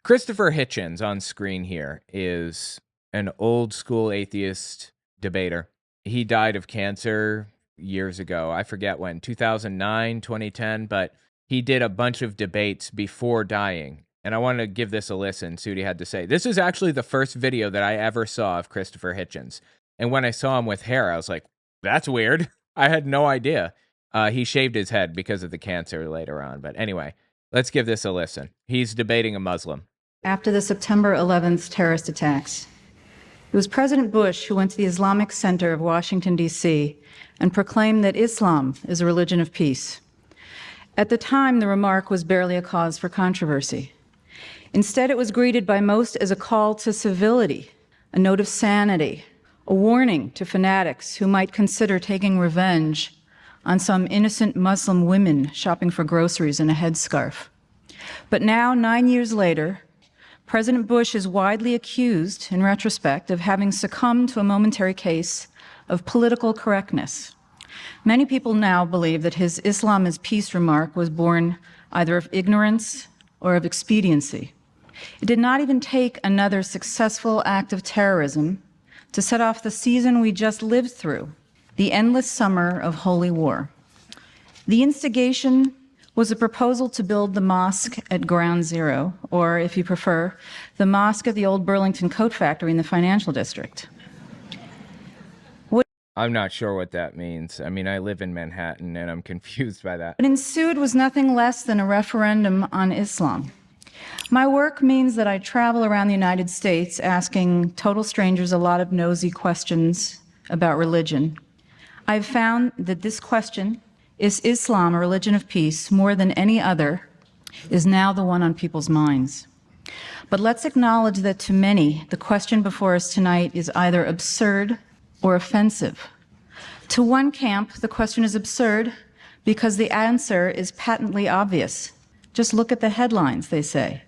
Christopher Hitchens on screen here is an old school atheist debater. He died of cancer years ago. I forget when, 2009, 2010, but he did a bunch of debates before dying. And I wanted to give this a listen, see what he had to say. This is actually the first video that I ever saw of Christopher Hitchens. And when I saw him with hair, I was like, that's weird. I had no idea. He shaved his head because of the cancer later on. But anyway, let's give this a listen. He's debating a Muslim. After the September 11th terrorist attacks, it was President Bush who went to the Islamic Center of Washington, D.C., and proclaimed that Islam is a religion of peace. At the time, the remark was barely a cause for controversy. Instead, it was greeted by most as a call to civility, a note of sanity, a warning to fanatics who might consider taking revenge on some innocent Muslim women shopping for groceries in a headscarf. But now, 9 years later, President Bush is widely accused, in retrospect, of having succumbed to a momentary case of political correctness. Many people now believe that his Islam is peace remark was born either of ignorance or of expediency. It did not even take another successful act of terrorism to set off the season we just lived through, the endless summer of holy war. The instigation was a proposal to build the mosque at Ground Zero, or, if you prefer, the mosque at the old Burlington Coat Factory in the financial district. I'm not sure what that means. I mean, I live in Manhattan, and I'm confused by that. What ensued was nothing less than a referendum on Islam. My work means that I travel around the United States asking total strangers a lot of nosy questions about religion. I've found that this question, is Islam a religion of peace, more than any other, is now the one on people's minds. But let's acknowledge that to many, the question before us tonight is either absurd or offensive. To one camp, the question is absurd because the answer is patently obvious. Just look at the headlines, they say.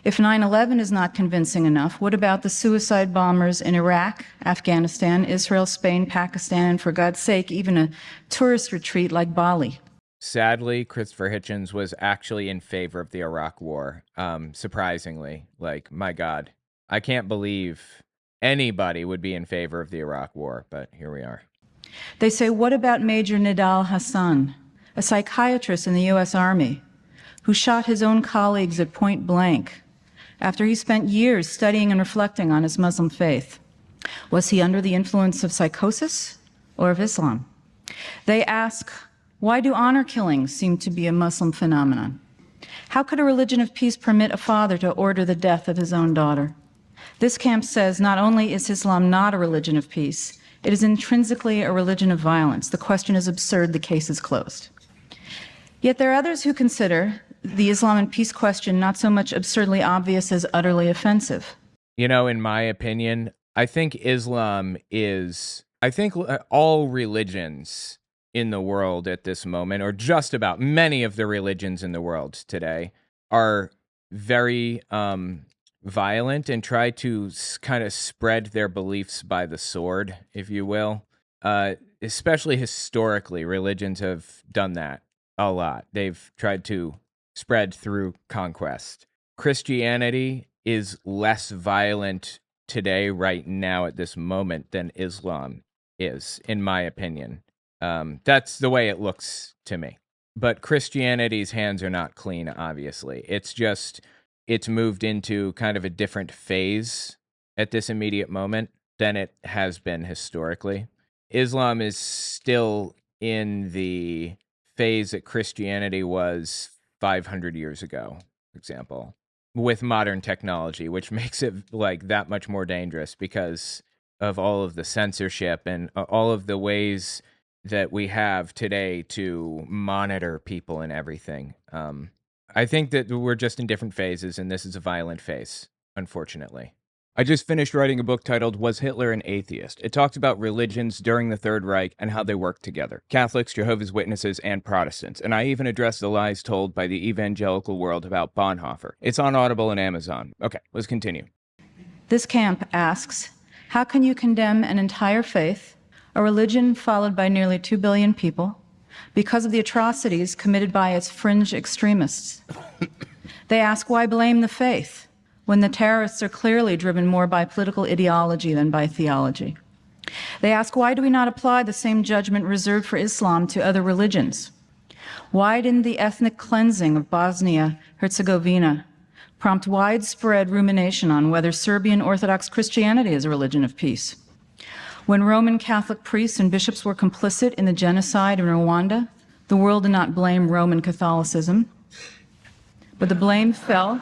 If 9/11 is not convincing enough, what about the suicide bombers in Iraq, Afghanistan, Israel, Spain, Pakistan, and for God's sake, even a tourist retreat like Bali? Sadly, Christopher Hitchens was actually in favor of the Iraq War, surprisingly. Like, my God, I can't believe anybody would be in favor of the Iraq War, but here we are. They say, what about Major Nidal Hassan, a psychiatrist in the U.S. Army, who shot his own colleagues at point blank after he spent years studying and reflecting on his Muslim faith? Was he under the influence of psychosis or of Islam? They ask, why do honor killings seem to be a Muslim phenomenon? How could a religion of peace permit a father to order the death of his own daughter? This camp says not only is Islam not a religion of peace, it is intrinsically a religion of violence. The question is absurd, the case is closed. Yet there are others who consider the Islam and peace question not so much absurdly obvious as utterly offensive. You know, in my opinion, I think all religions in the world at this moment, or just about many of the religions in the world today, are very violent and try to kind of spread their beliefs by the sword, if you will. Especially historically, religions have done that a lot. They've tried to spread through conquest. Christianity is less violent today, right now, at this moment, than Islam is, in my opinion. That's the way it looks to me. But Christianity's hands are not clean, obviously. It's moved into kind of a different phase at this immediate moment than it has been historically. Islam is still in the phase that Christianity was 500 years ago, for example, with modern technology, which makes it like that much more dangerous because of all of the censorship and all of the ways that we have today to monitor people and everything. I think that we're just in different phases, and this is a violent phase, unfortunately. I just finished writing a book titled Was Hitler an Atheist? It talks about religions during the Third Reich and how they work together. Catholics, Jehovah's Witnesses, and Protestants. And I even address the lies told by the evangelical world about Bonhoeffer. It's on Audible and Amazon. Okay, let's continue. This camp asks, how can you condemn an entire faith, a religion followed by nearly 2 billion people, because of the atrocities committed by its fringe extremists? They ask, why blame the faith when the terrorists are clearly driven more by political ideology than by theology. They ask, why do we not apply the same judgment reserved for Islam to other religions? Why didn't the ethnic cleansing of Bosnia-Herzegovina prompt widespread rumination on whether Serbian Orthodox Christianity is a religion of peace? When Roman Catholic priests and bishops were complicit in the genocide in Rwanda, the world did not blame Roman Catholicism, but the blame fell.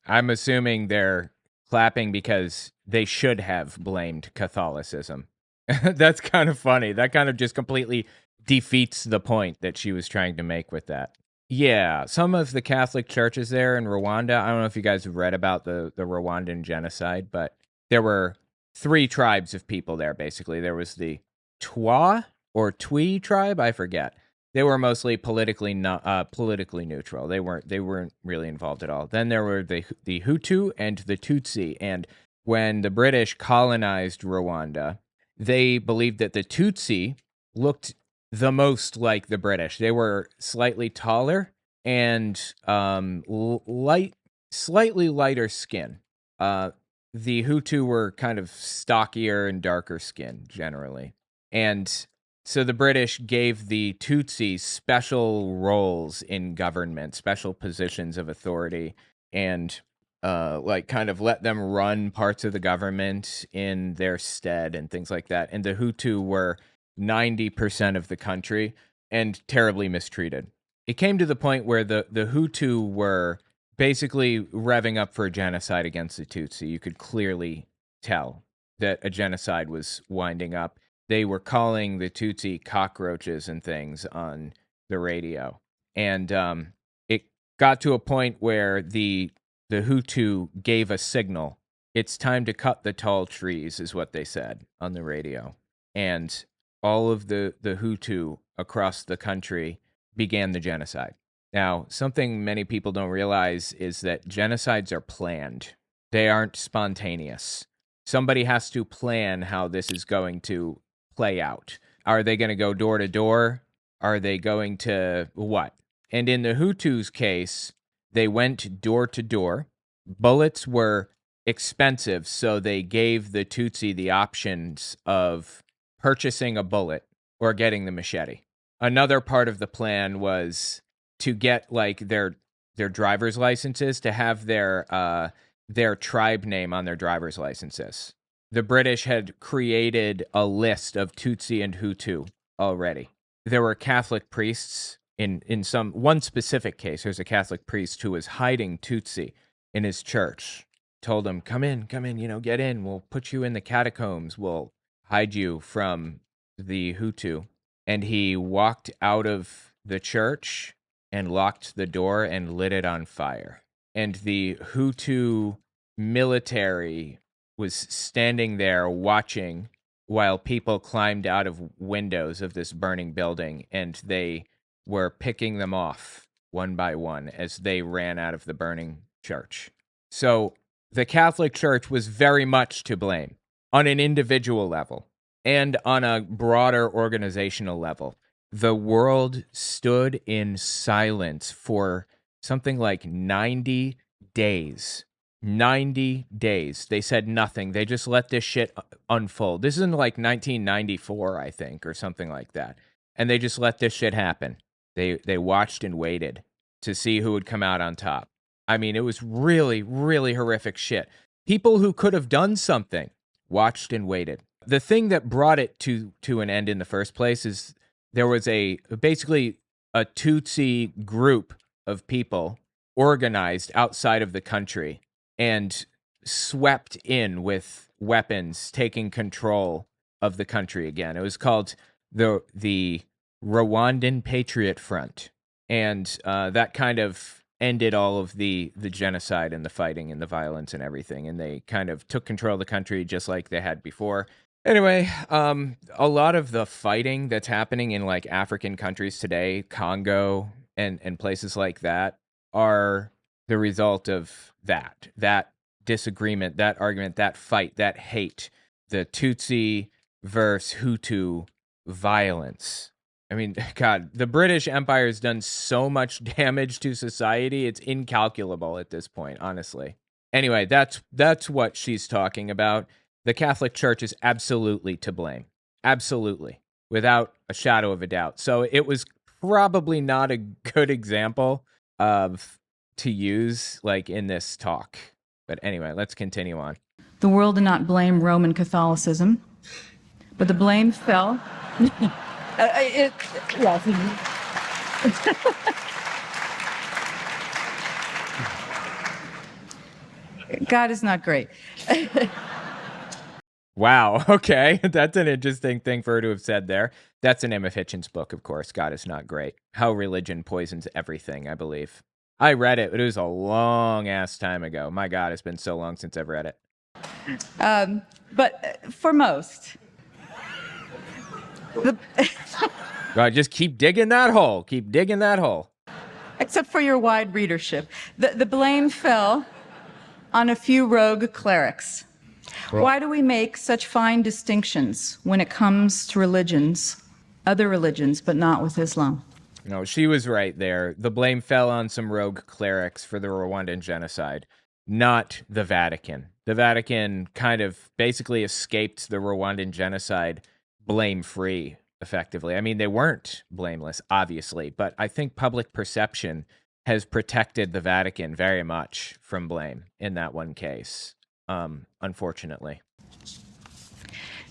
I'm assuming they're clapping because they should have blamed Catholicism. That's kind of funny. That kind of just completely defeats the point that she was trying to make with that. Yeah, some of the Catholic churches there in Rwanda, I don't know if you guys have read about the Rwandan genocide, but there were 3 tribes of people there, basically. There was the Twa or Twi tribe, I forget. They were mostly politically neutral. They weren't really involved at all. Then there were the Hutu and the Tutsi, and when the British colonized Rwanda, they believed that the Tutsi looked the most like the British. They were slightly taller and slightly lighter skin. The Hutu were kind of stockier and darker skin generally. And so the British gave the Tutsi special roles in government, special positions of authority, and kind of let them run parts of the government in their stead and things like that. And the Hutu were 90% of the country and terribly mistreated. It came to the point where the Hutu were basically revving up for a genocide against the Tutsi. You could clearly tell that a genocide was winding up. They were calling the Tutsi cockroaches and things on the radio. And it got to a point where the Hutu gave a signal. It's time to cut the tall trees, is what they said on the radio. And all of the Hutu across the country began the genocide. Now, something many people don't realize is that genocides are planned. They aren't spontaneous. Somebody has to plan how this is going to play out. Are they going to go door to door? Are they going to what? And in the Hutus' case, they went door to door. Bullets were expensive, so they gave the Tutsi the options of purchasing a bullet or getting the machete. Another part of the plan was to get their driver's licenses, to have their tribe name on their driver's licenses. The British had created a list of Tutsi and Hutu already. There were Catholic priests in one specific case. There's a Catholic priest who was hiding Tutsi in his church. Told him, come in, get in. We'll put you in the catacombs. We'll hide you from the Hutu. And he walked out of the church and locked the door and lit it on fire. And the Hutu military was standing there watching while people climbed out of windows of this burning building, and they were picking them off one by one as they ran out of the burning church. So the Catholic Church was very much to blame on an individual level and on a broader organizational level. The world stood in silence for something like 90 days. 90 days. They said nothing. They just let this shit unfold. This is in 1994, I think, or something like that. And they just let this shit happen. They watched and waited to see who would come out on top. I mean, it was really, really horrific shit. People who could have done something watched and waited. The thing that brought it to an end in the first place is there was basically a Tutsi group of people organized outside of the country and swept in with weapons, taking control of the country again. It was called the Rwandan Patriot Front, and that kind of ended all of the genocide and the fighting and the violence and everything, and they kind of took control of the country just like they had before. Anyway, a lot of the fighting that's happening in African countries today, Congo and places like that, are the result of that disagreement, that argument, that fight, that hate, the Tutsi versus Hutu violence. I mean, God, the British Empire has done so much damage to society. It's incalculable at this point, honestly. Anyway, that's what she's talking about. The Catholic Church is absolutely to blame. Absolutely. Without a shadow of a doubt. So it was probably not a good example of to use like in this talk. But anyway, let's continue on. The world did not blame Roman Catholicism, but the blame fell. God is not great. Wow. Okay. That's an interesting thing for her to have said there. That's the name of Hitchens' book, of course. God is not great. How religion poisons everything, I believe. I read it, but it was a long ass time ago. My God, it's been so long since I've read it. But for most, God, just keep digging that hole. Keep digging that hole. except for your wide readership, the blame fell on a few rogue clerics. Why do we make such fine distinctions when it comes to religions, other religions, but not with Islam? No, she was right there. The blame fell on some rogue clerics for the Rwandan genocide, not the Vatican. The Vatican kind of basically escaped the Rwandan genocide blame-free, effectively. I mean, they weren't blameless, obviously, but I think public perception has protected the Vatican very much from blame in that one case, unfortunately.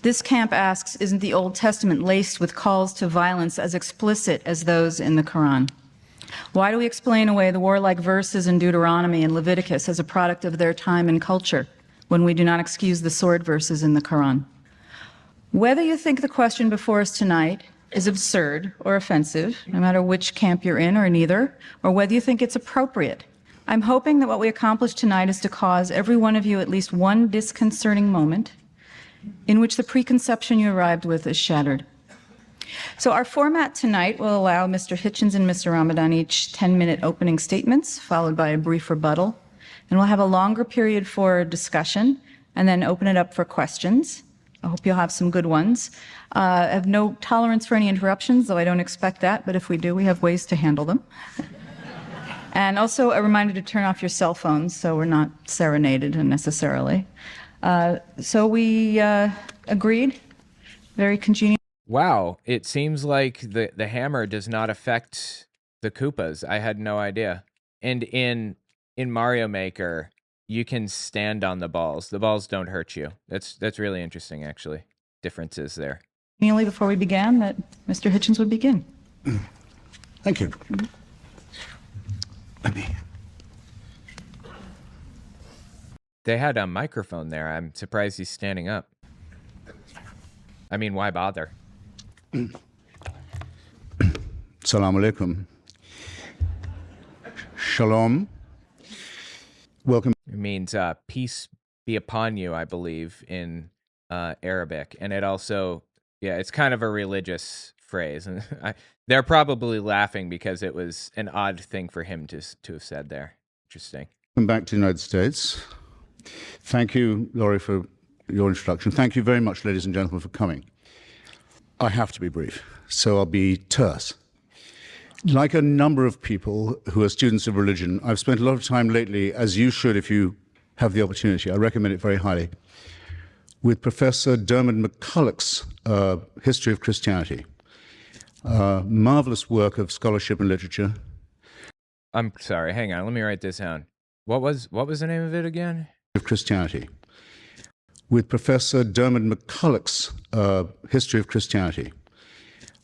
This camp asks, isn't the Old Testament laced with calls to violence as explicit as those in the Quran? Why do we explain away the warlike verses in Deuteronomy and Leviticus as a product of their time and culture when we do not excuse the sword verses in the Quran? Whether you think the question before us tonight is absurd or offensive, no matter which camp you're in or neither, or whether you think it's appropriate, I'm hoping that what we accomplish tonight is to cause every one of you at least one disconcerting moment in which the preconception you arrived with is shattered. So our format tonight will allow Mr. Hitchens and Mr. Ramadan each 10-minute opening statements, followed by a brief rebuttal. And we'll have a longer period for discussion and then open it up for questions. I hope you'll have some good ones. I have no tolerance for any interruptions, though I don't expect that, but if we do, we have ways to handle them. And also a reminder to turn off your cell phones so we're not serenaded unnecessarily. So we agreed. Very congenial. Wow, it seems like the hammer does not affect the Koopas. I had no idea. And in Mario Maker, you can stand on the balls. The balls don't hurt you. That's really interesting, actually. Differences there. Before we began, that Mr. Hitchens would begin. Thank you. Let me. They had a microphone there. I'm surprised he's standing up. I mean, why bother? Assalamu alaikum. Shalom. Welcome. It means peace be upon you, I believe, in Arabic. And it also, yeah, it's kind of a religious phrase. And they're probably laughing because it was an odd thing for him to have said there. Interesting. Welcome back to the United States. Thank you, Laurie, for your introduction. Thank you very much, ladies and gentlemen, for coming. I have to be brief, so I'll be terse. Like a number of people who are students of religion, I've spent a lot of time lately, as you should if you have the opportunity, I recommend it very highly, with Professor Dermot McCulloch's History of Christianity. Marvelous work of scholarship and literature. I'm sorry, hang on, let me write this down. What was the name of it again? Of Christianity, with Professor Dermot McCulloch's History of Christianity.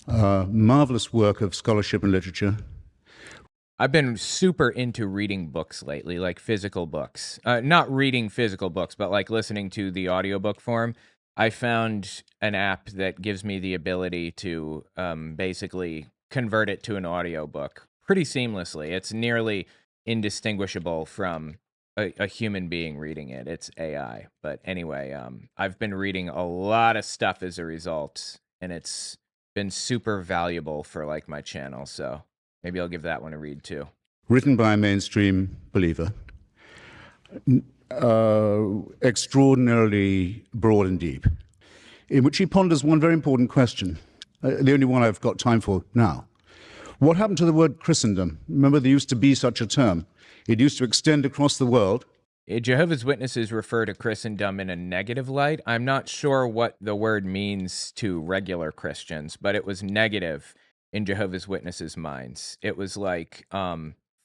Marvelous work of scholarship and literature. I've been super into reading books lately, like physical books. Not reading physical books, but like listening to the audiobook form. I found an app that gives me the ability to basically convert it to an audiobook pretty seamlessly. It's nearly indistinguishable from a human being reading it. It's AI. But anyway, I've been reading a lot of stuff as a result, and it's been super valuable for like my channel. So maybe I'll give that one a read too. Written by a mainstream believer. Extraordinarily broad and deep, in which he ponders one very important question. the only one I've got time for now. What happened to the word Christendom? Remember, there used to be such a term. It used to extend across the world. Jehovah's Witnesses refer to Christendom in a negative light. I'm not sure what the word means to regular Christians, but it was negative in Jehovah's Witnesses' minds. It was like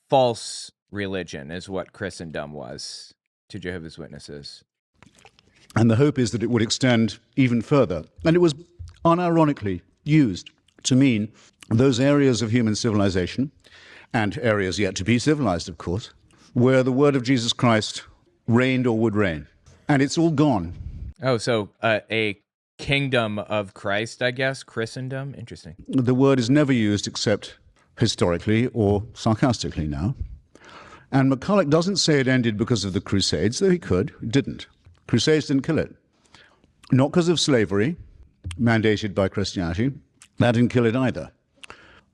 false religion is what Christendom was to Jehovah's Witnesses. And the hope is that it would extend even further. And it was unironically used to mean those areas of human civilization, and areas yet to be civilized, of course, where the word of Jesus Christ reigned or would reign. And it's all gone. Oh, so a kingdom of Christ, I guess, Christendom? Interesting. The word is never used except historically or sarcastically now. And McCulloch doesn't say it ended because of the Crusades, though he could. It didn't. Crusades didn't kill it. Not because of slavery, mandated by Christianity. That didn't kill it either.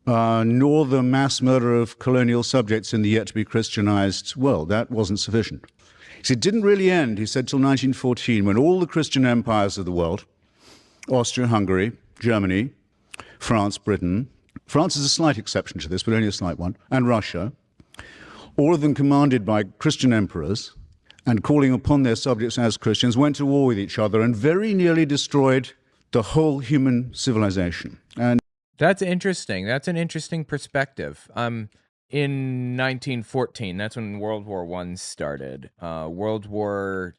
Nor the mass murder of colonial subjects in the yet-to-be Christianized world. That wasn't sufficient. So it didn't really end, he said, till 1914, when all the Christian empires of the world, Austria-Hungary, Germany, France, Britain, France is a slight exception to this, but only a slight one, and Russia, all of them commanded by Christian emperors and calling upon their subjects as Christians, went to war with each other and very nearly destroyed the whole human civilization. And that's interesting. That's an interesting perspective. In 1914, that's when World War I started. World War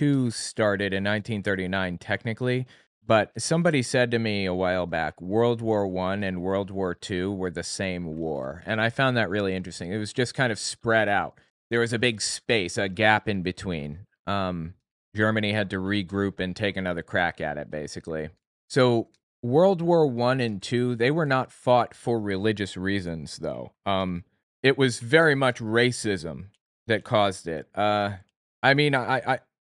II started in 1939, technically. But somebody said to me a while back, World War I and World War II were the same war. And I found that really interesting. It was just kind of spread out. There was a big space, a gap in between. Germany had to regroup and take another crack at it, basically. So World War I and II, they were not fought for religious reasons, though. It was very much racism that caused it. I mean,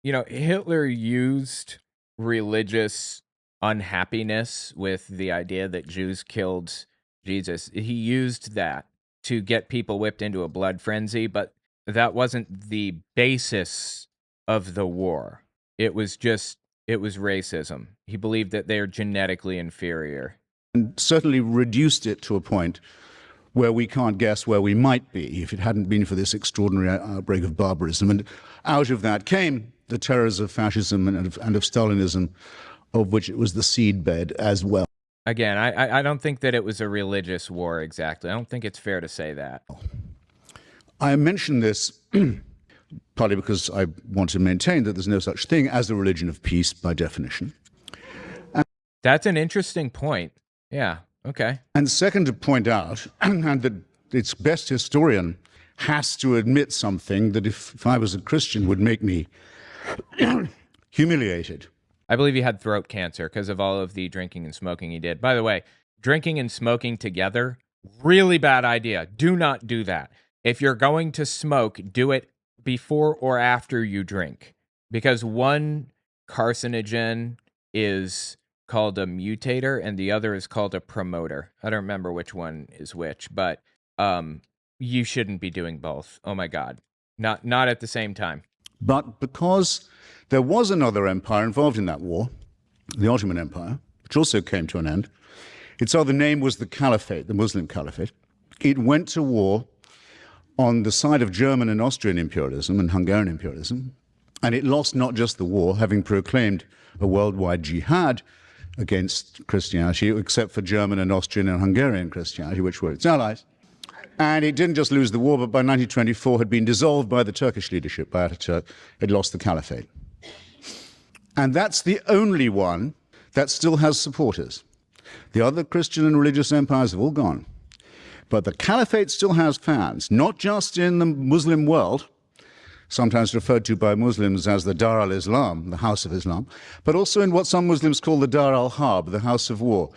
Hitler used religious unhappiness with the idea that Jews killed Jesus. He used that to get people whipped into a blood frenzy, but that wasn't the basis of the war. It was racism. He believed that they're genetically inferior. And certainly reduced it to a point where we can't guess where we might be if it hadn't been for this extraordinary outbreak of barbarism. And out of that came the terrors of fascism and of Stalinism, of which it was the seedbed as well. Again, I don't think that it was a religious war exactly. I don't think it's fair to say that. I mention this partly because I want to maintain that there's no such thing as a religion of peace by definition. That's an interesting point. Yeah, okay. And second, to point out, and that its best historian has to admit something that if I was a Christian would make me humiliated. I believe he had throat cancer because of all of the drinking and smoking he did. By the way, drinking and smoking together, really bad idea. Do not do that. If you're going to smoke, do it before or after you drink, because one carcinogen is called a mutator and the other is called a promoter. I don't remember which one is which, but you shouldn't be doing both. Oh my God. Not at the same time. But because there was another empire involved in that war, the Ottoman Empire, which also came to an end, its other name was the Caliphate, the Muslim Caliphate. It went to war on the side of German and Austrian imperialism and Hungarian imperialism, and it lost not just the war, having proclaimed a worldwide jihad against Christianity, except for German and Austrian and Hungarian Christianity, which were its allies. And it didn't just lose the war, but by 1924 had been dissolved by the Turkish leadership, by Ataturk. It lost the Caliphate. And that's the only one that still has supporters. The other Christian and religious empires have all gone. But the Caliphate still has fans, not just in the Muslim world, sometimes referred to by Muslims as the Dar al-Islam, the House of Islam, but also in what some Muslims call the Dar al-Harb, the House of War.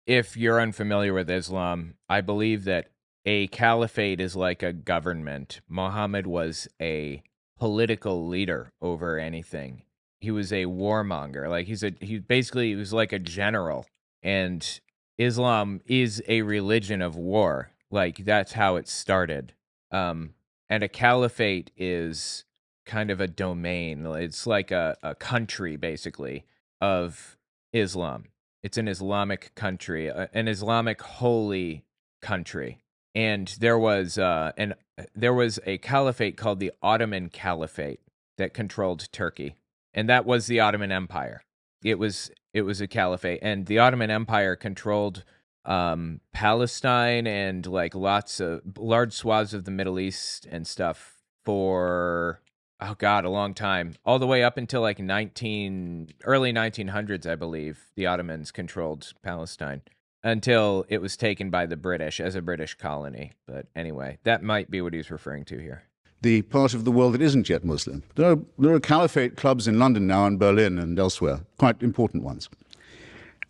If you're unfamiliar with Islam, I believe that a caliphate is like a government. Muhammad was a political leader over anything. He was a warmonger. Like he was like a general. And Islam is a religion of war. Like that's how it started. And a caliphate is kind of a domain. It's like a country, basically, of Islam. It's an Islamic country, an Islamic holy country. And there was a caliphate called the Ottoman Caliphate that controlled Turkey, and that was the Ottoman Empire. It was a caliphate, and the Ottoman Empire controlled Palestine and like large swaths of the Middle East and stuff for a long time, all the way up until like early 1900s, I believe. The Ottomans controlled Palestine until it was taken by the British as a British colony. But anyway, that might be what he's referring to here. The part of the world that isn't yet Muslim. There are caliphate clubs in London now and Berlin and elsewhere, quite important ones.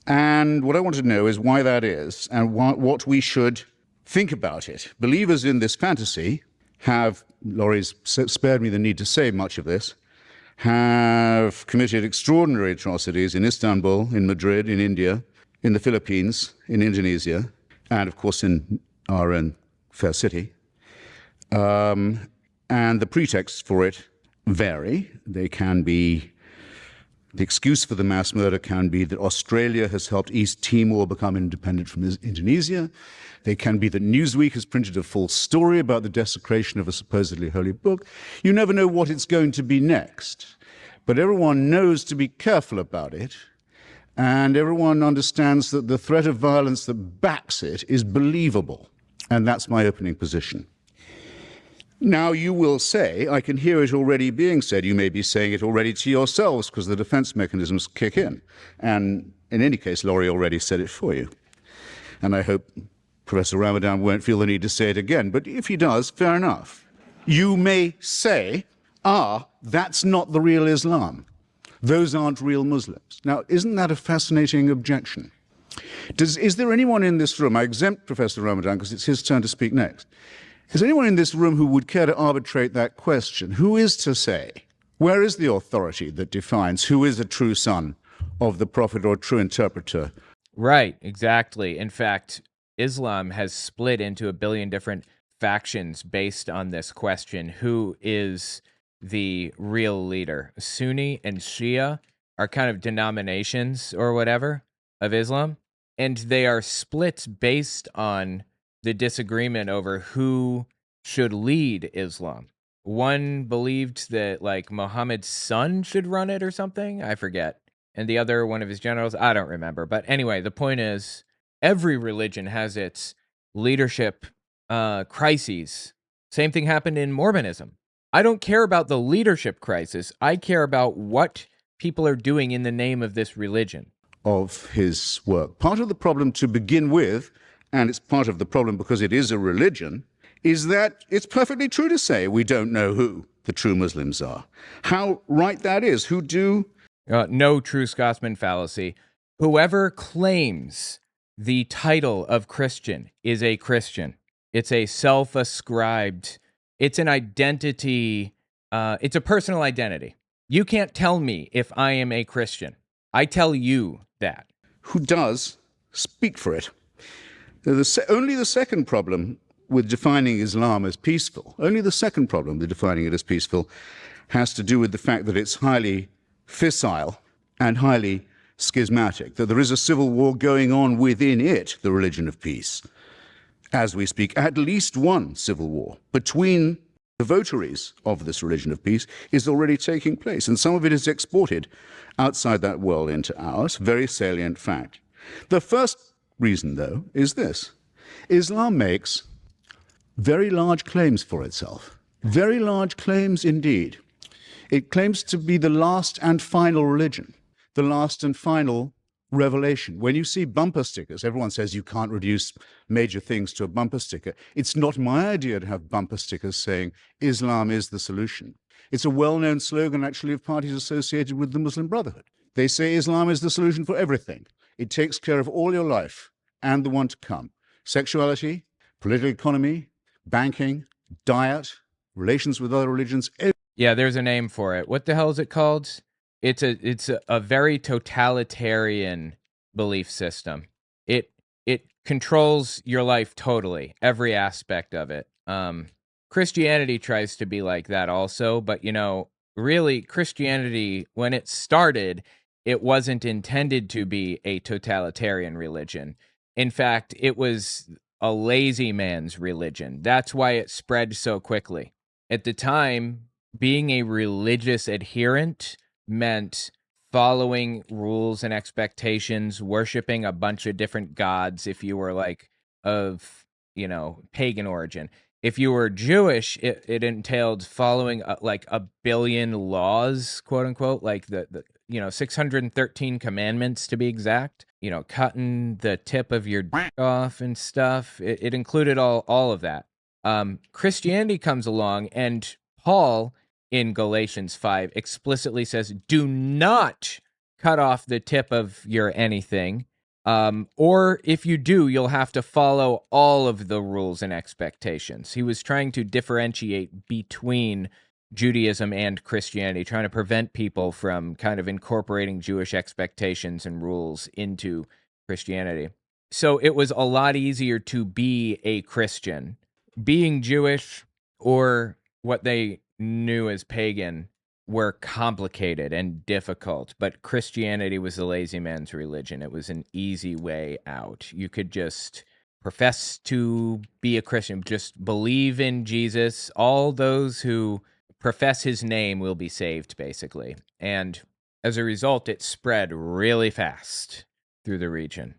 And what I want to know is why that is and what we should think about it. Believers in this fantasy have, Laurie's spared me the need to say much of this, have committed extraordinary atrocities in Istanbul, in Madrid, in India, in the Philippines, in Indonesia, and of course in our own fair city. And the pretexts for it vary. They can be, the excuse for the mass murder can be that Australia has helped East Timor become independent from Indonesia. They can be that Newsweek has printed a false story about the desecration of a supposedly holy book. You never know what it's going to be next. But everyone knows to be careful about it. And everyone understands that the threat of violence that backs it is believable. And that's my opening position. Now, you will say, I can hear it already being said, you may be saying it already to yourselves because the defense mechanisms kick in. And in any case, Laurie already said it for you. And I hope Professor Ramadan won't feel the need to say it again. But if he does, fair enough. You may say, that's not the real Islam. Those aren't real Muslims. Now, isn't that a fascinating objection? Is there anyone in this room, I exempt Professor Ramadan because it's his turn to speak next. Is anyone in this room who would care to arbitrate that question? Who is to say, where is the authority that defines who is a true son of the prophet or true interpreter? Right, exactly. In fact, Islam has split into a billion different factions based on this question. Who is the real leader? Sunni and Shia are kind of denominations or whatever of Islam, and they are split based on the disagreement over who should lead Islam. One believed that like Muhammad's son should run it or something, I forget. And the other, one of his generals, I don't remember. But anyway, the point is, every religion has its leadership crises. Same thing happened in Mormonism. I don't care about the leadership crisis. I care about what people are doing in the name of this religion. Of his work. Part of the problem to begin with, and it's part of the problem because it is a religion, is that it's perfectly true to say we don't know who the true Muslims are. How right that is. Who do? No true Scotsman fallacy. Whoever claims the title of Christian is a Christian. It's a self-ascribed, it's an identity, it's a personal identity. You can't tell me if I am a Christian. I tell you that. Who does speak for it. Only the second problem with defining Islam as peaceful, only the second problem with defining it as peaceful has to do with the fact that it's highly fissile and highly schismatic, that there is a civil war going on within it, the religion of peace. As we speak, at least one civil war between the votaries of this religion of peace is already taking place, and some of it is exported outside that world into ours, very salient fact. The first reason, though, is this. Islam makes very large claims for itself. Very large claims indeed. It claims to be the last and final religion, the last and final revelation. When you see bumper stickers, everyone says you can't reduce major things to a bumper sticker. It's not my idea to have bumper stickers saying Islam is the solution. It's a well-known slogan, actually, of parties associated with the Muslim Brotherhood. They say Islam is the solution for everything. It takes care of all your life and the one to come. Sexuality, political economy, banking, diet, relations with other religions. Yeah, there's a name for it. What the hell is it called? It's a very totalitarian belief system. It controls your life totally, every aspect of it. Christianity tries to be like that also, but really Christianity, when it started, it wasn't intended to be a totalitarian religion. In fact, it was a lazy man's religion. That's why it spread so quickly. At the time, being a religious adherent meant following rules and expectations, worshiping a bunch of different gods if you were like of, pagan origin. If you were Jewish, it entailed following like a billion laws, quote unquote, like the 613 commandments to be exact, cutting the tip of your dick off and stuff. It included all of that. Christianity comes along, and Paul in Galatians 5 explicitly says, do not cut off the tip of your anything. Or if you do, you'll have to follow all of the rules and expectations. He was trying to differentiate between Judaism and Christianity, trying to prevent people from kind of incorporating Jewish expectations and rules into Christianity. So it was a lot easier to be a Christian. Being Jewish, or what they knew as pagan, were complicated and difficult, but Christianity was the lazy man's religion. It was an easy way out. You could just profess to be a Christian, just believe in Jesus. All those who profess his name will be saved, basically. And as a result, it spread really fast through the region.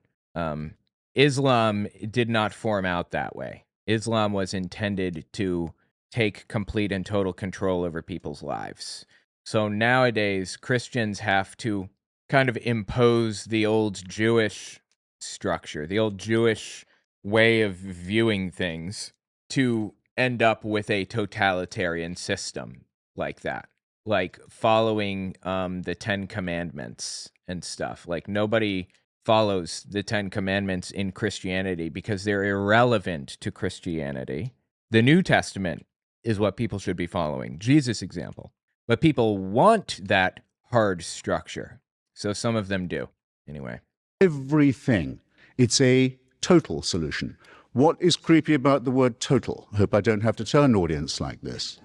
Islam did not form out that way. Islam was intended to take complete and total control over people's lives. So nowadays, Christians have to kind of impose the old Jewish structure, the old Jewish way of viewing things, to end up with a totalitarian system like that, like following the 10 Commandments and stuff. Like, nobody follows the 10 Commandments in Christianity because they're irrelevant to Christianity. The New Testament is what people should be following, Jesus' example. But people want that hard structure, so some of them do. Anyway. Everything. It's a total solution. What is creepy about the word total? I hope I don't have to tell an audience like this.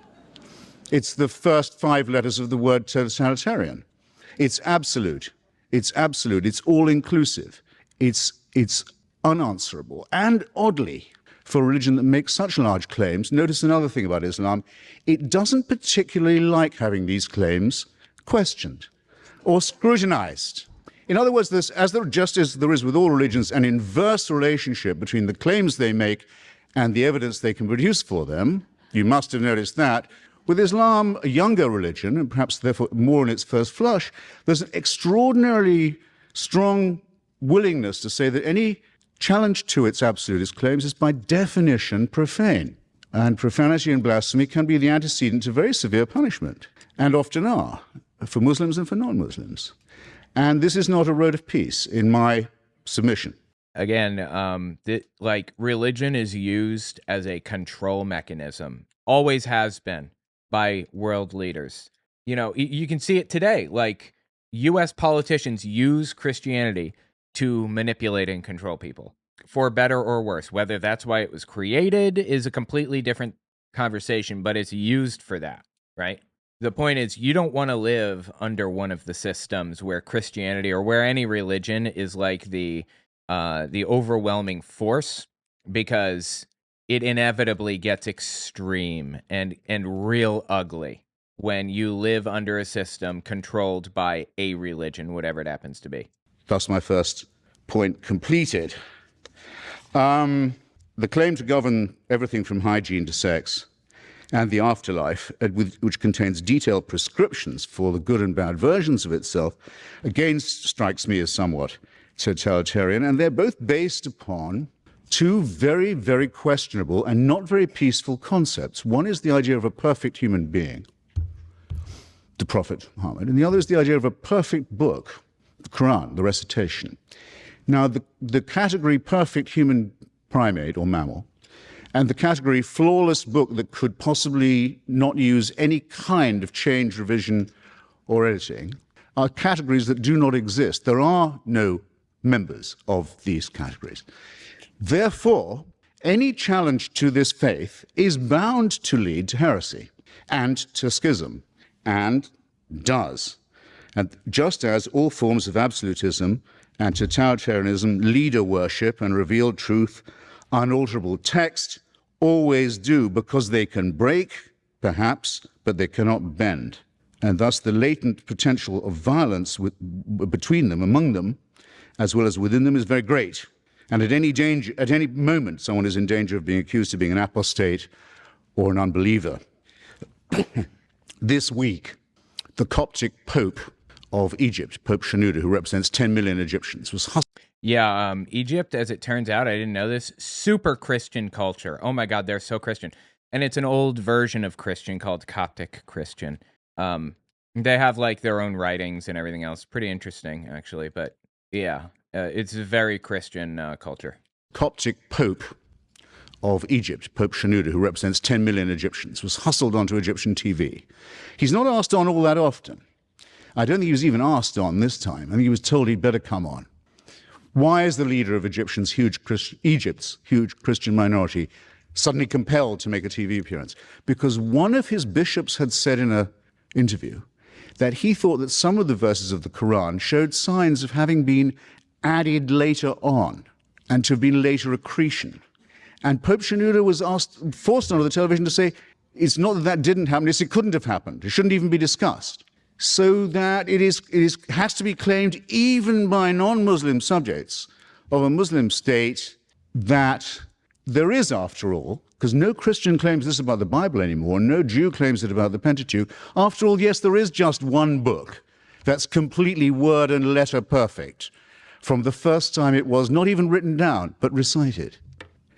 It's the first 5 letters of the word totalitarian. It's absolute. It's absolute. It's all-inclusive. It's unanswerable. And oddly, for a religion that makes such large claims, notice another thing about Islam: it doesn't particularly like having these claims questioned or scrutinized. In other words, just as there is with all religions an inverse relationship between the claims they make and the evidence they can produce for them, you must have noticed that. With Islam, a younger religion, and perhaps therefore more in its first flush, there's an extraordinarily strong willingness to say that any challenge to its absolutist claims is by definition profane. And profanity and blasphemy can be the antecedent to very severe punishment, and often are, for Muslims and for non-Muslims. And this is not a road of peace, in my submission. Again, religion is used as a control mechanism, always has been, by world leaders. You can see it today. Like, U.S. politicians use Christianity to manipulate and control people, for better or worse. Whether that's why it was created is a completely different conversation, but it's used for that, right? The point is, you don't want to live under one of the systems where Christianity, or where any religion, is like the overwhelming force, because it inevitably gets extreme and real ugly when you live under a system controlled by a religion, whatever it happens to be. Thus my first point completed. The claim to govern everything from hygiene to sex and the afterlife, which contains detailed prescriptions for the good and bad versions of itself, again strikes me as somewhat totalitarian, and they're both based upon 2 very, very questionable and not very peaceful concepts. One is the idea of a perfect human being, the Prophet Muhammad, and the other is the idea of a perfect book, the Quran, the recitation. Now, the category perfect human primate or mammal, and the category flawless book that could possibly not use any kind of change, revision, or editing, are categories that do not exist. There are no members of these categories. Therefore, any challenge to this faith is bound to lead to heresy and to schism, and does. And just as all forms of absolutism and totalitarianism, leader worship and revealed truth, unalterable text, always do, because they can break, perhaps, but they cannot bend. And thus the latent potential of violence between them, among them, as well as within them, is very great. And at any moment, someone is in danger of being accused of being an apostate or an unbeliever. This week, the Coptic Pope of Egypt, Pope Shenouda, who represents 10 million Egyptians, was hustled. Yeah, Egypt, as it turns out, I didn't know this, super Christian culture. Oh my God, they're so Christian. And it's an old version of Christian called Coptic Christian. They have like their own writings and everything else. Pretty interesting, actually. But yeah, it's a very Christian culture. Coptic Pope of Egypt, Pope Shenouda, who represents 10 million Egyptians, was hustled onto Egyptian TV. He's not asked on all that often. I don't think he was even asked on this time. I think he was told he'd better come on. Why is the leader of Egypt's huge Christian minority suddenly compelled to make a TV appearance? Because one of his bishops had said in an interview that he thought that some of the verses of the Quran showed signs of having been added later on and to have been later accretion. And Pope Shenouda was forced onto the television to say, it's not that that didn't happen, it's it couldn't have happened. It shouldn't even be discussed. So that it has to be claimed even by non-Muslim subjects of a Muslim state that there is, after all, because no Christian claims this about the Bible anymore, no Jew claims it about the Pentateuch. After all, yes, there is just one book that's completely word and letter perfect from the first time it was not even written down, but recited.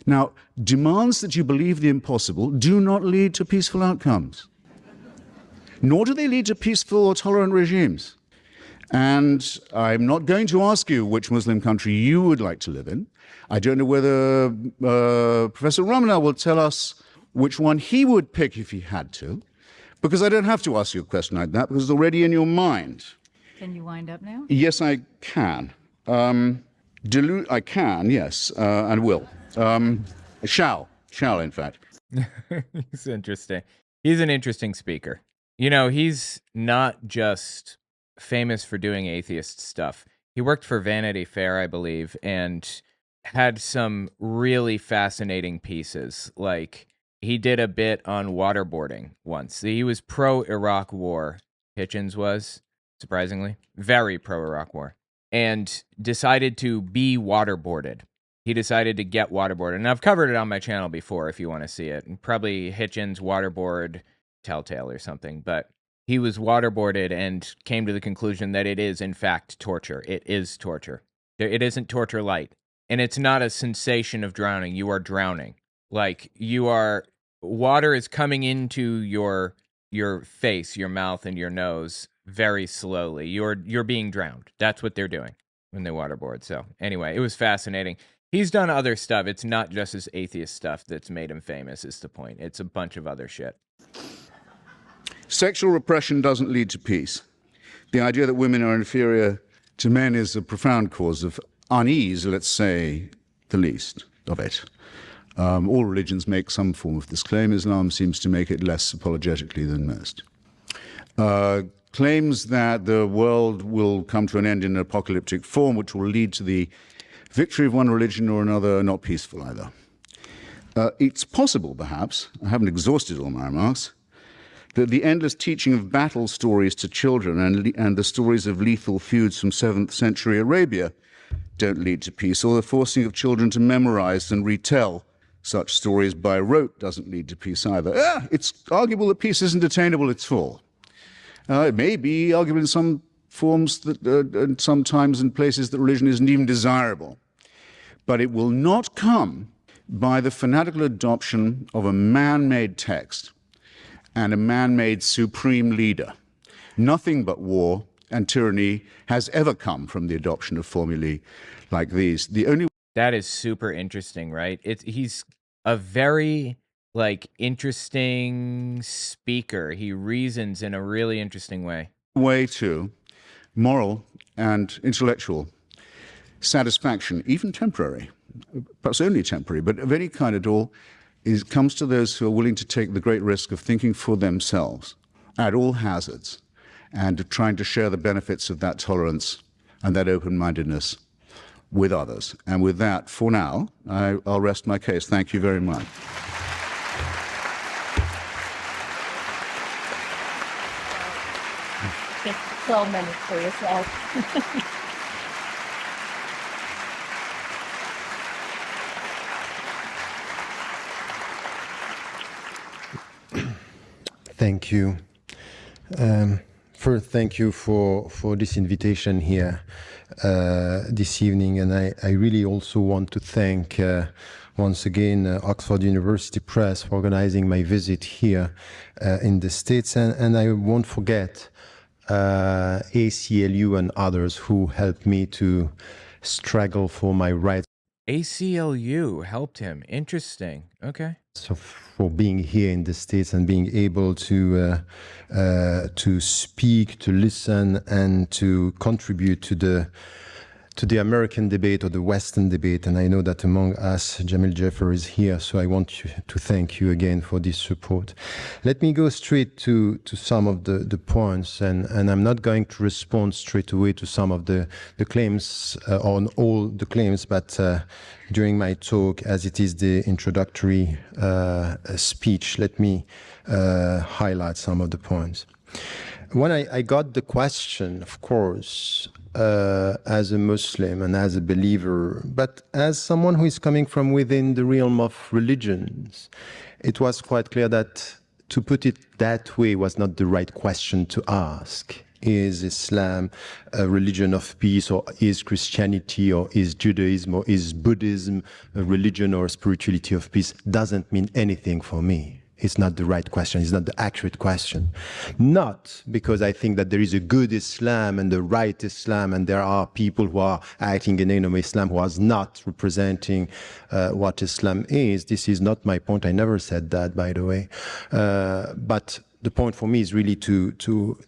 Now, demands that you believe the impossible do not lead to peaceful outcomes, nor do they lead to peaceful or tolerant regimes. And I'm not going to ask you which Muslim country you would like to live in. I don't know whether Professor Ramadan will tell us which one he would pick if he had to, because I don't have to ask you a question like that, because it's already in your mind. Can you wind up now? Yes, I can. I can, yes, and will. Shall, in fact. He's interesting. He's an interesting speaker. You know, he's not just famous for doing atheist stuff. He worked for Vanity Fair, I believe, and had some really fascinating pieces. Like, he did a bit on waterboarding once. He was pro-Iraq war. Hitchens was, surprisingly, very pro-Iraq war, and decided to be waterboarded. He decided to get waterboarded. And I've covered it on my channel before if you want to see it. And probably Hitchens waterboard Telltale or something. But he was waterboarded and came to the conclusion that it is, in fact, torture. It is torture. It isn't torture light. And it's not a sensation of drowning. You are drowning. Like, water is coming into your face, your mouth, and your nose very slowly. You're being drowned. That's what they're doing when they waterboard. So anyway, it was fascinating. He's done other stuff. It's not just his atheist stuff that's made him famous, is the point. It's a bunch of other shit. Sexual repression doesn't lead to peace. The idea that women are inferior to men is a profound cause of unease, let's say the least of it. All religions make some form of this claim. Islam seems to make it less apologetically than most. Claims that the world will come to an end in an apocalyptic form, which will lead to the victory of one religion or another, are not peaceful either. It's possible, perhaps, I haven't exhausted all my remarks, that the endless teaching of battle stories to children and the stories of lethal feuds from 7th century Arabia don't lead to peace, or the forcing of children to memorize and retell such stories by rote doesn't lead to peace either. It's arguable that peace isn't attainable at all. It may be arguable in some forms that sometimes in places that religion isn't even desirable. But it will not come by the fanatical adoption of a man-made text and a man-made supreme leader. Nothing but war and tyranny has ever come from the adoption of formulae like these. That is super interesting, right? He's a very interesting speaker. He reasons in a really interesting way. Way to moral and intellectual satisfaction, even temporary, perhaps only temporary, but of any kind at all, comes to those who are willing to take the great risk of thinking for themselves at all hazards and trying to share the benefits of that tolerance and that open-mindedness with others. And with that, for now, I'll rest my case. Thank you very much. Just 12 minutes for yourself. Thank you. First, thank you for this invitation here this evening. And I really also want to thank once again Oxford University Press for organizing my visit here in the States. And I won't forget ACLU and others who helped me to struggle for my rights. ACLU helped him. Interesting. Okay. So for being here in the States and being able to speak, to listen, and to contribute to the American debate or the Western debate. And I know that among us, Jamil Jaffer is here, so I want to thank you again for this support. Let me go straight to some of the points, and I'm not going to respond straight away to some of the claims, on all the claims, but during my talk, as it is the introductory speech, let me highlight some of the points. When I got the question, of course, as a Muslim and as a believer, but as someone who is coming from within the realm of religions, it was quite clear that to put it that way was not the right question to ask. Is Islam a religion of peace, or is Christianity, or is Judaism, or is Buddhism a religion or a spirituality of peace? Doesn't mean anything for me. It's not the right question. It's not the accurate question. Not because I think that there is a good Islam and the right Islam, and there are people who are acting in the name of Islam who are not representing what Islam is. This is not my point. I never said that, by the way. But the point for me is really to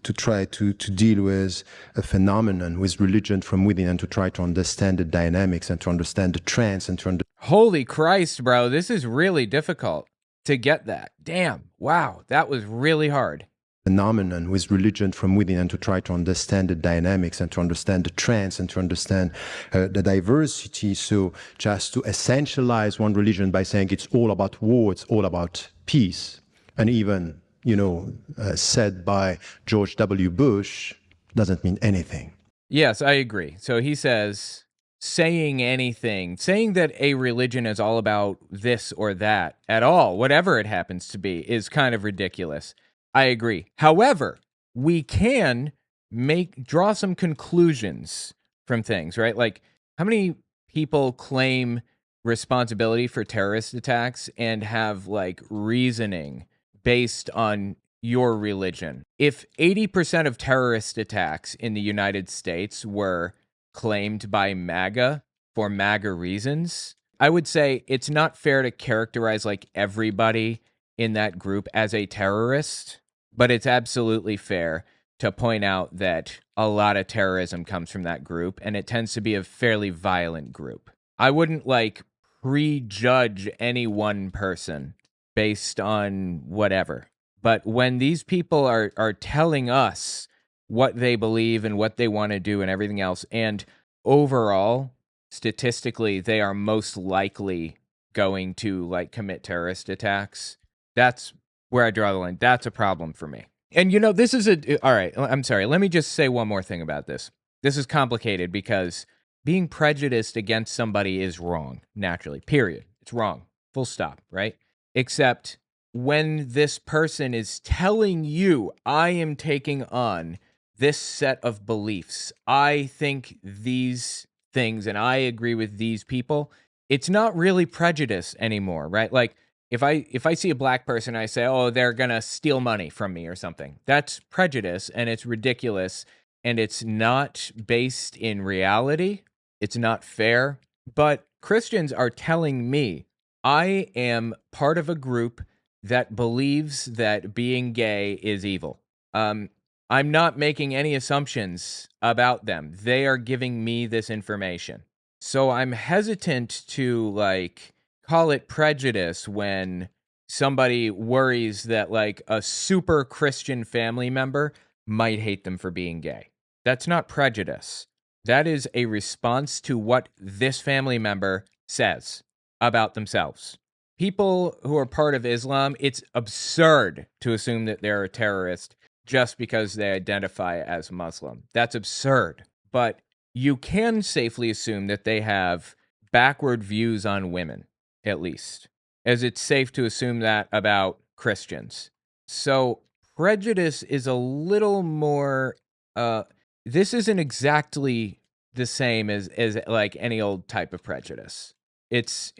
try to deal with a phenomenon, with religion from within, and to try to understand the dynamics and to understand the trends and to understand. Holy Christ, bro. This is really difficult to get that. Damn. Wow. That was really hard. Phenomenon with religion from within, and to try to understand the dynamics and to understand the trends and to understand the diversity. So just to essentialize one religion by saying it's all about war, it's all about peace, and even, said by George W. Bush, doesn't mean anything. Yes, I agree. So he says, saying that a religion is all about this or that at all, whatever it happens to be, is kind of ridiculous. I agree. However, we can draw some conclusions from things, right? Like, how many people claim responsibility for terrorist attacks and have like reasoning based on your religion? If 80% of terrorist attacks in the United States were claimed by MAGA for MAGA reasons, I would say it's not fair to characterize like everybody in that group as a terrorist, but it's absolutely fair to point out that a lot of terrorism comes from that group, and it tends to be a fairly violent group. I wouldn't like prejudge any one person based on whatever. But when these people are telling us what they believe and what they want to do and everything else, and overall, statistically, they are most likely going to like commit terrorist attacks, that's where I draw the line. That's a problem for me. And this is all right, I'm sorry, let me just say one more thing about this. This is complicated because being prejudiced against somebody is wrong, naturally, period. It's wrong, full stop, right? Except when this person is telling you, I am taking on this set of beliefs, I think these things, and I agree with these people, it's not really prejudice anymore, right? Like, if I see a black person, I say, oh, they're going to steal money from me or something. That's prejudice, and it's ridiculous, and it's not based in reality. It's not fair. But Christians are telling me I am part of a group that believes that being gay is evil. I'm not making any assumptions about them. They are giving me this information. So I'm hesitant to like call it prejudice when somebody worries that like a super Christian family member might hate them for being gay. That's not prejudice. That is a response to what this family member says about themselves. People who are part of Islam, it's absurd to assume that they're a terrorist just because they identify as Muslim. That's absurd. But you can safely assume that they have backward views on women, at least, as it's safe to assume that about Christians. So prejudice is a little more, this isn't exactly the same as like any old type of prejudice. It's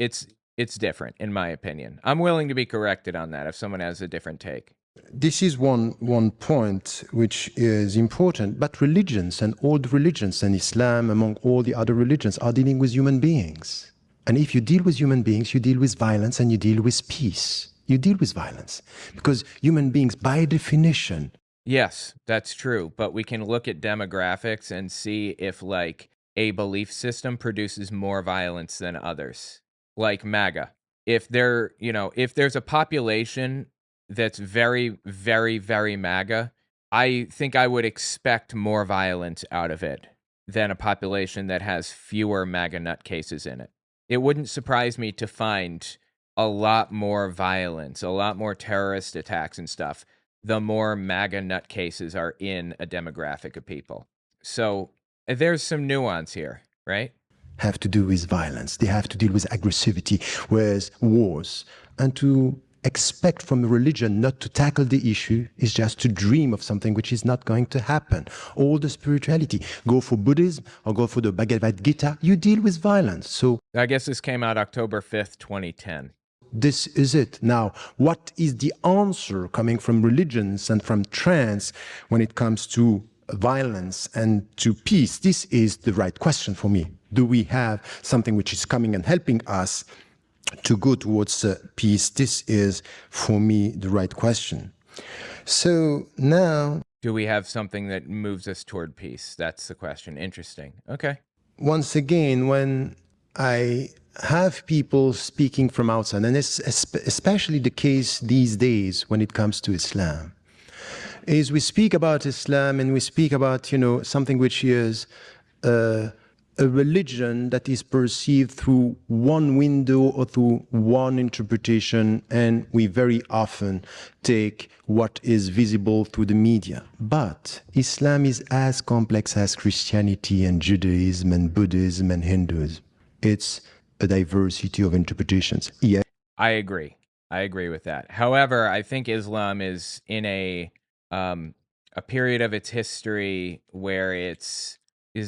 different, in my opinion. I'm willing to be corrected on that if someone has a different take. This is one point which is important, but religions and all the religions and Islam among all the other religions are dealing with human beings. And if you deal with human beings, you deal with violence and you deal with peace. You deal with violence because human beings, by definition. Yes, that's true. But we can look at demographics and see if like a belief system produces more violence than others. Like MAGA. If there's a population that's very, very, very MAGA, I think I would expect more violence out of it than a population that has fewer MAGA nutcases in it. It wouldn't surprise me to find a lot more violence, a lot more terrorist attacks and stuff, the more MAGA nutcases are in a demographic of people. So there's some nuance here, right? Have to do with violence. They have to deal with aggressivity, with wars. And to expect from a religion not to tackle the issue is just to dream of something which is not going to happen. All the spirituality, go for Buddhism or go for the Bhagavad Gita, you deal with violence. So I guess this came out October 5th, 2010. this is it. Now, what is the answer coming from religions and from trends when it comes to violence and to peace? This is the right question for me. Do we have something which is coming and helping us to go towards peace? This is, for me, the right question. So now... Do we have something that moves us toward peace? That's the question. Interesting. Okay. Once again, when I have people speaking from outside, and it's especially the case these days when it comes to Islam, is we speak about Islam and we speak about, something which is a religion that is perceived through one window or through one interpretation, and we very often take what is visible through the media. But Islam is as complex as Christianity and Judaism and Buddhism and Hinduism. It's a diversity of interpretations. Yeah. I agree with that. However, I think Islam is in a period of its history where is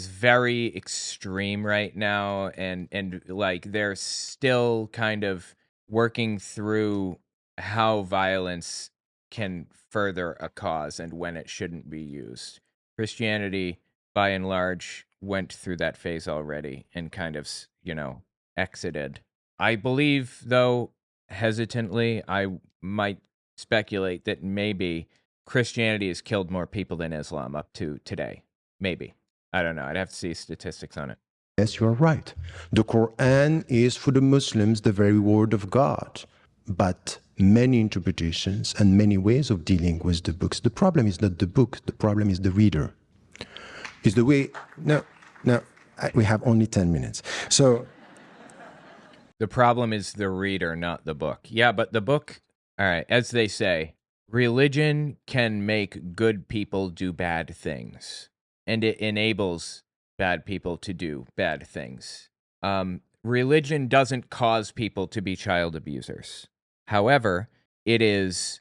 very extreme right now, and like they're still kind of working through how violence can further a cause and when it shouldn't be used. Christianity, by and large, went through that phase already and kind of, exited. I believe, though, hesitantly, I might speculate that maybe Christianity has killed more people than Islam up to today. Maybe. I don't know. I'd have to see statistics on it. Yes, you are right. The Quran is for the Muslims the very word of God. But many interpretations and many ways of dealing with the books. The problem is not the book. The problem is the reader. Is the way... No, we have only 10 minutes. So... The problem is the reader, not the book. Yeah, but the book... All right, as they say, religion can make good people do bad things. And it enables bad people to do bad things. Religion doesn't cause people to be child abusers. However, it is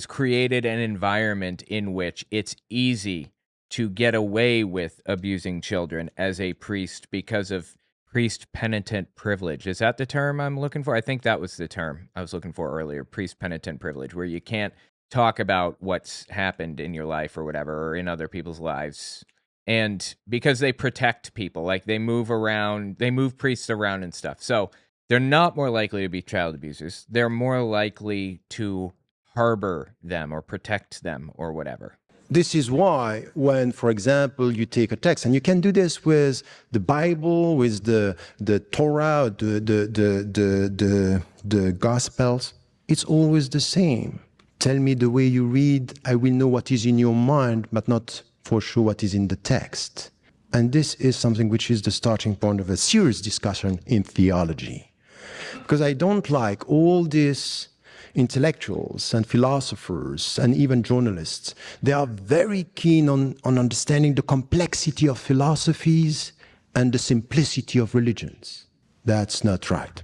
created an environment in which it's easy to get away with abusing children as a priest because of priest penitent privilege. Is that the term I'm looking for? I think that was the term I was looking for earlier, priest penitent privilege, where you can't talk about what's happened in your life or whatever, or in other people's lives. And because they protect people, like they move priests around and stuff. So they're not more likely to be child abusers. They're more likely to harbor them or protect them or whatever. This is why when, for example, you take a text, and you can do this with the Bible, with the Torah, the Gospels, it's always the same. Tell me the way you read, I will know what is in your mind, but not for sure what is in the text. And this is something which is the starting point of a serious discussion in theology. Because I don't like all these intellectuals and philosophers and even journalists. They are very keen on understanding the complexity of philosophies and the simplicity of religions. That's not right.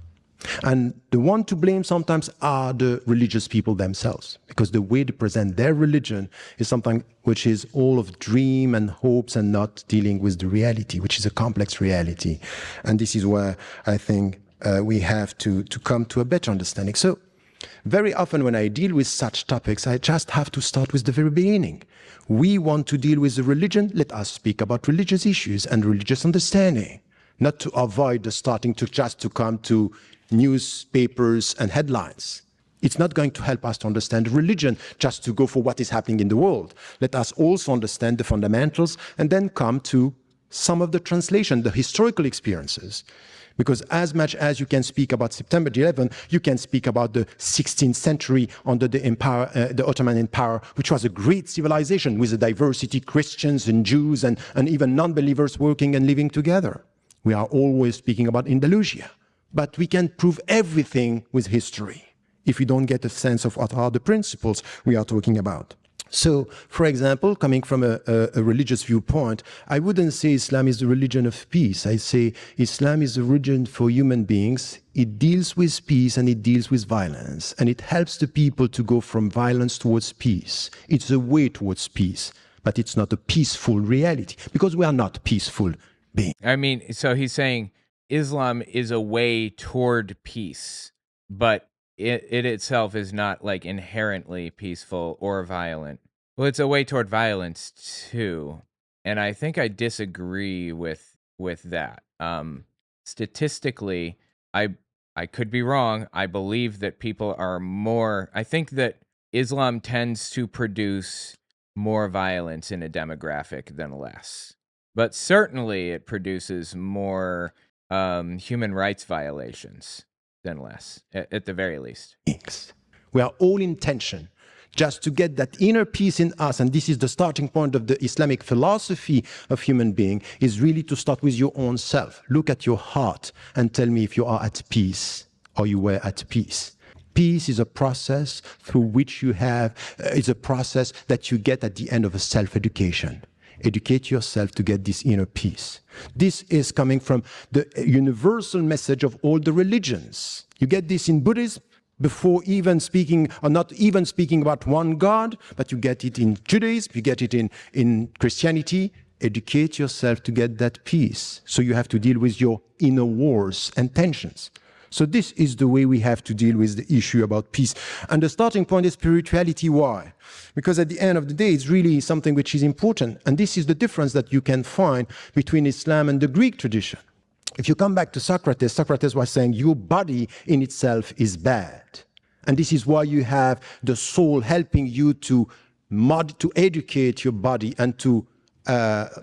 And the one to blame sometimes are the religious people themselves, because the way they present their religion is something which is all of dream and hopes and not dealing with the reality, which is a complex reality. And this is where I think we have to come to a better understanding. So very often when I deal with such topics, I just have to start with the very beginning. We want to deal with the religion, let us speak about religious issues and religious understanding, not to avoid the starting to just to come to newspapers and headlines. It's not going to help us to understand religion just to go for what is happening in the world. Let us also understand the fundamentals and then come to some of the translation, the historical experiences. Because as much as you can speak about September 11, you can speak about the 16th century under the empire, the Ottoman Empire, which was a great civilization with a diversity, Christians and Jews and even non-believers working and living together. We are always speaking about Andalusia, but we can prove everything with history if we don't get a sense of what are the principles we are talking about. So, for example, coming from a religious viewpoint, I wouldn't say Islam is the religion of peace. I say Islam is a religion for human beings. It deals with peace and it deals with violence. And it helps the people to go from violence towards peace. It's a way towards peace, but it's not a peaceful reality because we are not peaceful beings. I mean, so he's saying Islam is a way toward peace, but it itself is not like inherently peaceful or violent. Well, it's a way toward violence too, and I think I disagree with that. Statistically, I could be wrong. I believe that people are more. I think that Islam tends to produce more violence in a demographic than less, but certainly it produces more human rights violations than less, at the very least. We are all in tension just to get that inner peace in us, and this is the starting point of the Islamic philosophy of human being, is really to start with your own self. Look at your heart and tell me if you are at peace or you were at peace. Peace is a process through which you have, it's a process that you get at the end of a self-education. Educate yourself to get this inner peace. This is coming from the universal message of all the religions. You get this in Buddhism before even speaking, or not even speaking about one God, but you get it in Judaism, you get it in Christianity. Educate yourself to get that peace. So you have to deal with your inner wars and tensions. So this is the way we have to deal with the issue about peace. And the starting point is spirituality. Why? Because at the end of the day, it's really something which is important. And this is the difference that you can find between Islam and the Greek tradition. If you come back to Socrates, Socrates was saying your body in itself is bad. And this is why you have the soul helping you to educate your body and to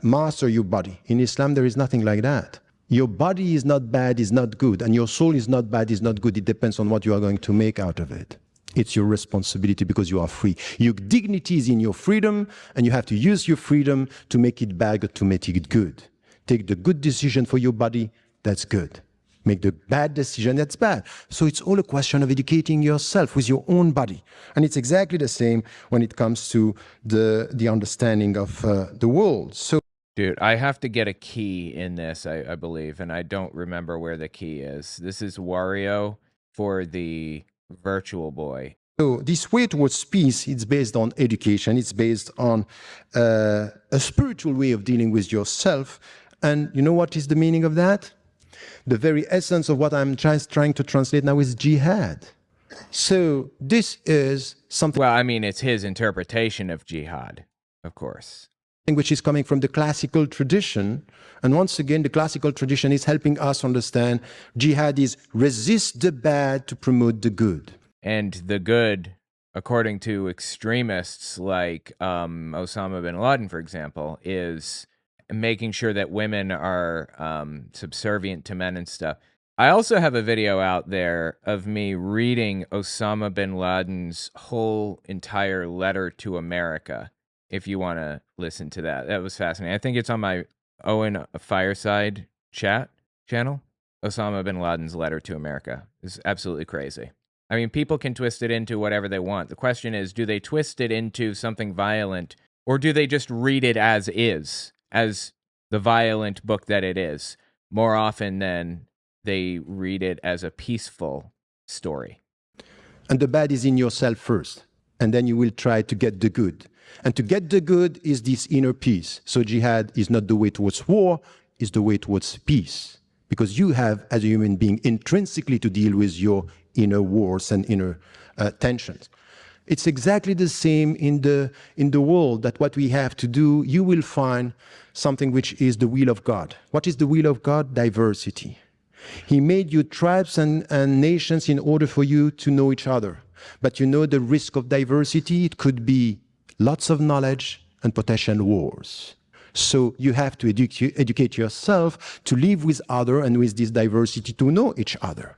master your body. In Islam, there is nothing like that. Your body is not bad, is not good, and your soul is not bad, is not good. It depends on what you are going to make out of it. It's your responsibility because you are free. Your dignity is in your freedom, and you have to use your freedom to make it bad or to make it good. Take the good decision for your body, that's good. Make the bad decision, that's bad. So it's all a question of educating yourself with your own body. And it's exactly the same when it comes to the understanding of the world. So, dude, I have to get a key in this, I believe, and I don't remember where the key is. This is Wario for the Virtual Boy. So this way towards peace, it's based on education. It's based on a spiritual way of dealing with yourself. And you know what is the meaning of that? The very essence of what I'm trying to translate now is jihad. So this is something... Well, I mean, it's his interpretation of jihad, of course. Which is coming from the classical tradition. And once again, the classical tradition is helping us understand jihad is resist the bad to promote the good. And the good, according to extremists like Osama bin Laden, for example, is making sure that women are subservient to men and stuff. I also have a video out there of me reading Osama bin Laden's whole entire letter to America, if you want to listen to that. That was fascinating. I think it's on my Owen Fireside chat channel. Osama bin Laden's letter to America is absolutely crazy. I mean, people can twist it into whatever they want. The question is, do they twist it into something violent, or do they just read it as is, as the violent book that it is, more often than they read it as a peaceful story? And the bad is in yourself first, and then you will try to get the good. And to get the good is this inner peace. So jihad is not the way towards war, it's the way towards peace. Because you have, as a human being, intrinsically to deal with your inner wars and inner tensions. It's exactly the same in the world, that what we have to do, you will find something which is the will of God. What is the will of God? Diversity. He made you tribes and nations in order for you to know each other. But you know the risk of diversity? It could be lots of knowledge and potential wars. So you have to educate yourself to live with others and with this diversity to know each other.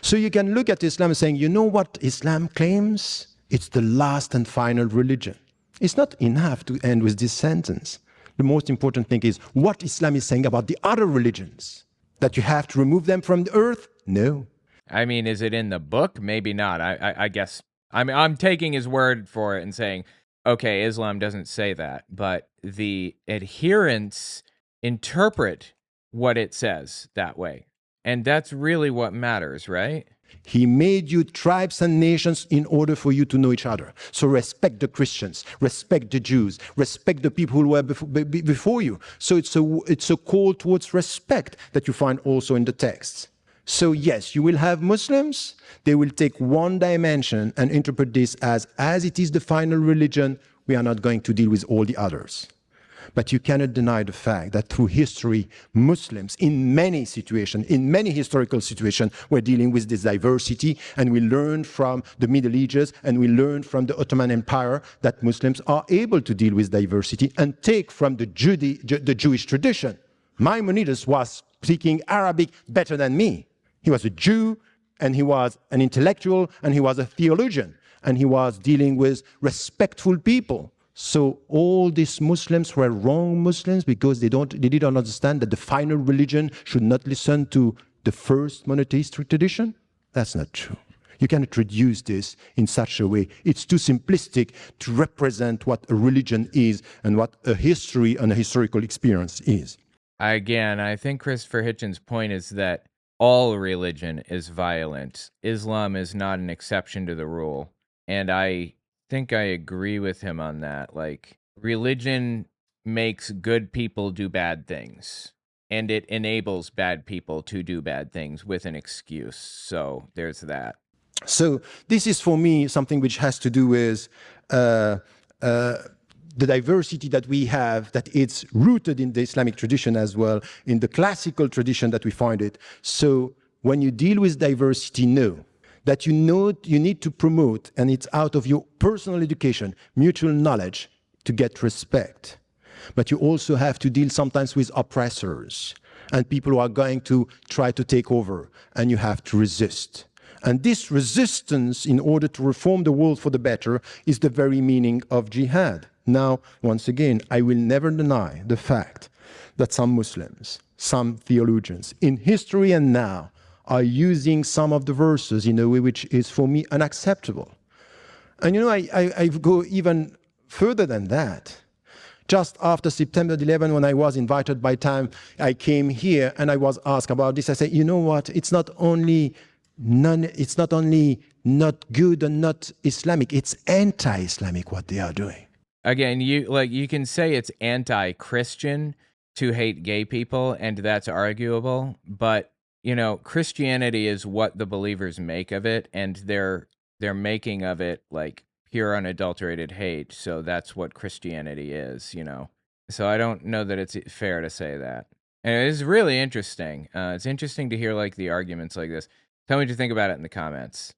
So you can look at Islam saying, you know what Islam claims? It's the last and final religion. It's not enough to end with this sentence. The most important thing is what Islam is saying about the other religions. That you have to remove them from the earth? No. I mean, is it in the book? Maybe not. I guess I'm taking his word for it and saying, okay, Islam doesn't say that, but the adherents interpret what it says that way. And that's really what matters, right? He made you tribes and nations in order for you to know each other. So respect the Christians, respect the Jews, respect the people who were before you. So it's a call towards respect that you find also in the texts. So yes, you will have Muslims. They will take one dimension and interpret this as it is the final religion, we are not going to deal with all the others. But you cannot deny the fact that through history, Muslims in many situations, in many historical situations, were dealing with this diversity, and we learned from the Middle Ages and we learned from the Ottoman Empire that Muslims are able to deal with diversity and take from the Jewish tradition. Maimonides was speaking Arabic better than me. He was a Jew, and he was an intellectual, and he was a theologian, and he was dealing with respectful people. So all these Muslims were wrong Muslims because they didn't understand that the final religion should not listen to the first monotheistic tradition? That's not true. You cannot reduce this in such a way. It's too simplistic to represent what a religion is and what a history and a historical experience is. Again, I think Christopher Hitchens' point is that all religion is violent. Islam is not an exception to the rule. And I think I agree with him on that. Like, religion makes good people do bad things, and it enables bad people to do bad things with an excuse. So there's that. So this is for me something which has to do with the diversity that we have, that it's rooted in the Islamic tradition as well, in the classical tradition that we find it. So when you deal with diversity, know that you need to promote, and it's out of your personal education, mutual knowledge to get respect. But you also have to deal sometimes with oppressors and people who are going to try to take over, and you have to resist. And this resistance, in order to reform the world for the better, is the very meaning of jihad. Now, once again, I will never deny the fact that some Muslims, some theologians, in history and now, are using some of the verses in a way which is, for me, unacceptable. And you know, I go even further than that. Just after September 11, when I was invited by Time, I came here and I was asked about this. I said, you know what, it's not only not good and not Islamic, it's anti-Islamic what they are doing. Again, you can say it's anti-Christian to hate gay people, and that's arguable, but you know, Christianity is what the believers make of it, and they're making of it like pure unadulterated hate. So that's what Christianity is, you know. So I don't know that it's fair to say that. And it is really interesting. It's interesting to hear like the arguments like this. Tell me what you think about it in the comments.